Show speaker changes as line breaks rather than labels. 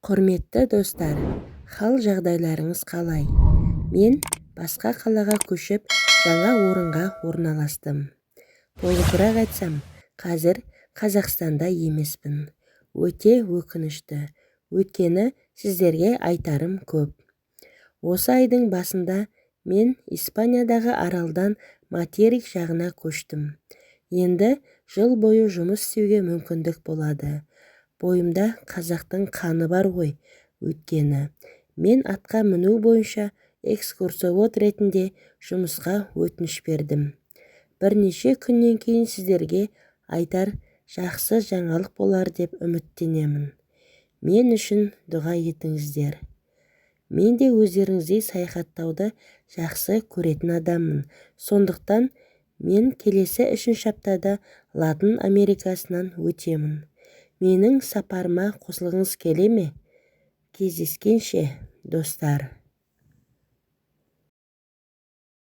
Құрметті достар, хал жағдайларыңыз қалай? Мен басқа қалаға көшіп, жаңа орынға орналастым. Толығырақ айтсам, қазір Қазақстанда емеспін. Өте өкінішті, өйткені сіздерге айтарым көп. Осы айдың басында мен Испаниядағы аралдан материк жағына көштім. Енді жыл бойы жұмыс істеуге мүмкіндік болады. Бойымда қазақтың қаны бар ғой, өйткені мен атқа міну бойынша экскурсовод ретінде жұмысқа өтініш бердім. Бірнеше күннен кейін сіздерге айтар жақсы жаңалық болар деп үміттенемін. Мен үшін дұға етіңіздер. Мен де өздеріңіздей саяхаттауды жақсы көретін адаммын. Сондықтан мен келесі 3-ші аптада Латын Америкасынан өтемін. Менің сапарыма қосылғыңыз келе ме? Кездескенше, достар.